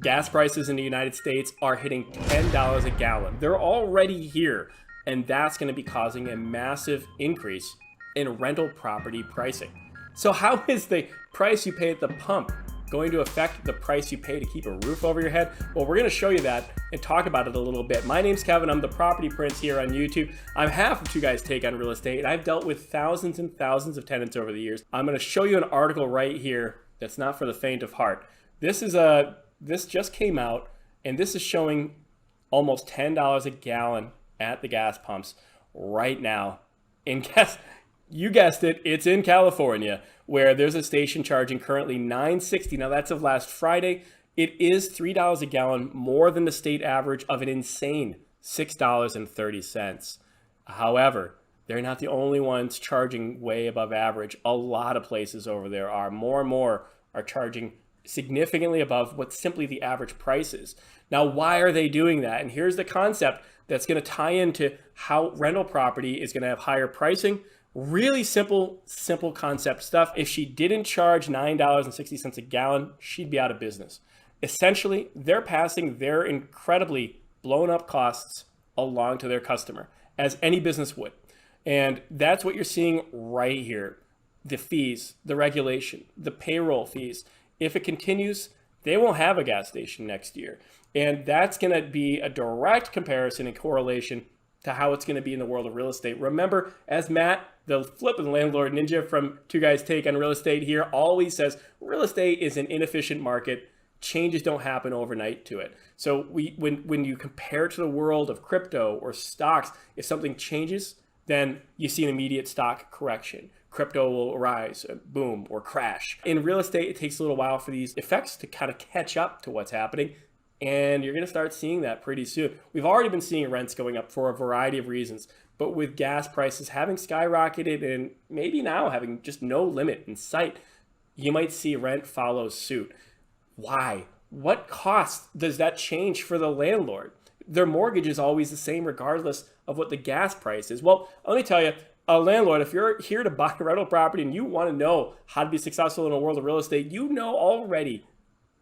Gas prices in the United States are hitting $10 a gallon. They're already here, and that's going to be causing a massive increase in rental property pricing. So how is the price you pay at the pump going to affect the price you pay to keep a roof over your head? Well, we're going to show you that and talk about it a little bit. My name's Kevin. I'm the Property Prince here on YouTube. I'm half of Two Guys Take on Real Estate, and I've dealt with thousands and thousands of tenants over the years. I'm going to show you an article right here that's not for the faint of heart. This just came out, and this is showing almost $10 a gallon at the gas pumps right now. And you guessed it, it's in California, where there's a station charging currently $9.60. Now that's of last Friday. It is $3 a gallon more than the state average of an insane $6.30. However, they're not the only ones charging way above average. A lot of places over there are. More and more are charging significantly above what simply the average price is. Now, why are they doing that? And here's the concept that's going to tie into how rental property is going to have higher pricing. Really simple concept stuff. If she didn't charge $9.60 a gallon, she'd be out of business. Essentially, they're passing their incredibly blown up costs along to their customer, as any business would. And that's what you're seeing right here. The fees, the regulation, the payroll fees. If it continues, they won't have a gas station next year. And that's going to be a direct comparison and correlation to how it's going to be in the world of real estate. Remember, as Matt, the flippin' landlord ninja from Two Guys Take on Real Estate here, always says, real estate is an inefficient market. Changes don't happen overnight to it. So when you compare to the world of crypto or stocks, if something changes, then you see an immediate stock correction. Crypto will rise, boom, or crash. In real estate, it takes a little while for these effects to kind of catch up to what's happening, and you're going to start seeing that pretty soon. We've already been seeing rents going up for a variety of reasons, but with gas prices having skyrocketed and maybe now having just no limit in sight, you might see rent follow suit. Why? What cost does that change for the landlord? Their mortgage is always the same regardless of what the gas price is. Well, let me tell you, a landlord, if you're here to buy a rental property and you want to know how to be successful in the world of real estate, you know already,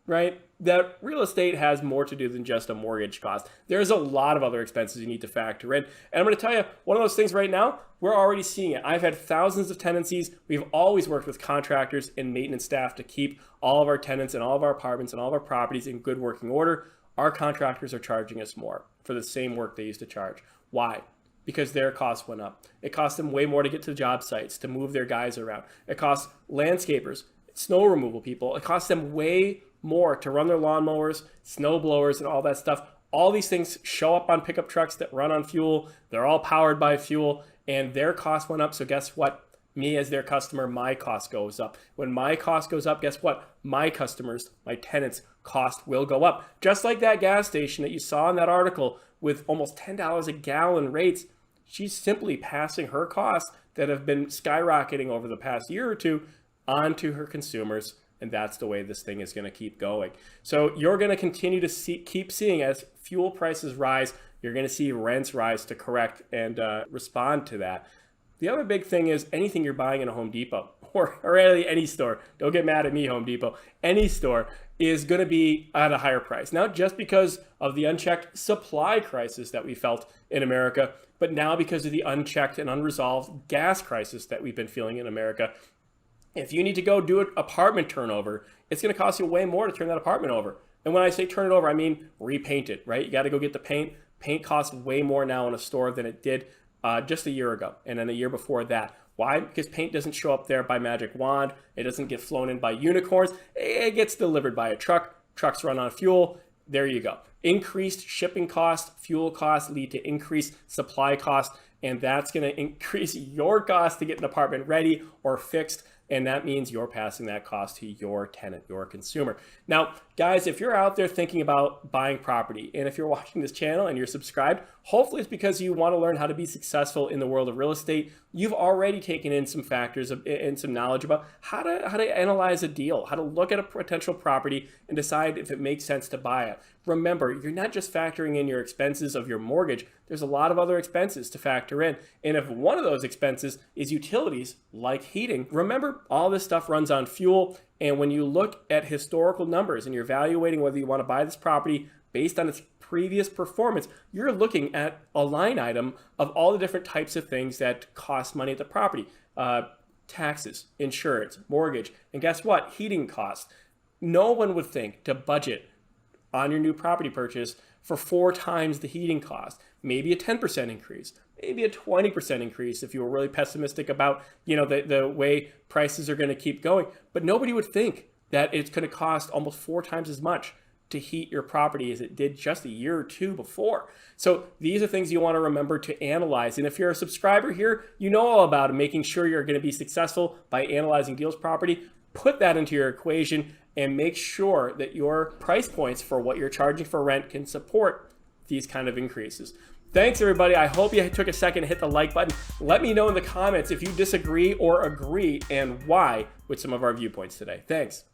right, that real estate has more to do than just a mortgage cost. There's a lot of other expenses you need to factor in. And I'm going to tell you, one of those things right now, we're already seeing it. I've had thousands of tenancies. We've always worked with contractors and maintenance staff to keep all of our tenants and all of our apartments and all of our properties in good working order. Our contractors are charging us more for the same work they used to charge. Why? Because their costs went up. It costs them way more to get to job sites, to move their guys around. It costs landscapers, snow removal people. It costs them way more to run their lawnmowers, snow blowers, and all that stuff. All these things show up on pickup trucks that run on fuel. They're all powered by fuel, and their costs went up. So guess what? Me as their customer, my cost goes up. When my cost goes up, guess what? My customers, my tenants' cost will go up. Just like that gas station that you saw in that article with almost $10 a gallon rates, she's simply passing her costs that have been skyrocketing over the past year or two onto her consumers, and that's the way this thing is going to keep going. So you're going to continue to keep seeing, as fuel prices rise, you're going to see rents rise to correct and respond to that. The other big thing is anything you're buying in a Home Depot or really any store, don't get mad at me, Home Depot, any store is going to be at a higher price. Not just because of the unchecked supply crisis that we felt in America, but now because of the unchecked and unresolved gas crisis that we've been feeling in America. If you need to go do an apartment turnover, it's going to cost you way more to turn that apartment over. And when I say turn it over, I mean repaint it, right? You got to go get the paint. Paint costs way more now in a store than it did just a year ago, and then a year before that. Why? Because paint doesn't show up there by magic wand. It doesn't get flown in by unicorns. It gets delivered by a truck. Trucks run on fuel. There you go. Increased shipping costs, fuel costs lead to increased supply costs, and that's going to increase your cost to get an apartment ready or fixed. And that means you're passing that cost to your tenant, your consumer. Now, guys, if you're out there thinking about buying property, and if you're watching this channel and you're subscribed, hopefully it's because you want to learn how to be successful in the world of real estate. You've already taken in some factors and some knowledge about how to analyze a deal, how to look at a potential property and decide if it makes sense to buy it. Remember, you're not just factoring in your expenses of your mortgage. There's a lot of other expenses to factor in. And if one of those expenses is utilities like heating, remember all this stuff runs on fuel. And when you look at historical numbers and you're evaluating whether you want to buy this property based on its previous performance, you're looking at a line item of all the different types of things that cost money at the property. Taxes, insurance, mortgage, and guess what? Heating costs. No one would think to budget on your new property purchase for 4 times the heating cost. Maybe a 10% increase, maybe a 20% increase if you were really pessimistic about, the way prices are going to keep going. But nobody would think that it's going to cost almost 4 times as much to heat your property as it did just a year or 2 before. So these are things you want to remember to analyze. And if you're a subscriber here, you know all about it, making sure you're going to be successful by analyzing deals property. Put that into your equation and make sure that your price points for what you're charging for rent can support these kind of increases. Thanks, everybody. I hope you took a second to hit the like button. Let me know in the comments if you disagree or agree and why with some of our viewpoints today. Thanks.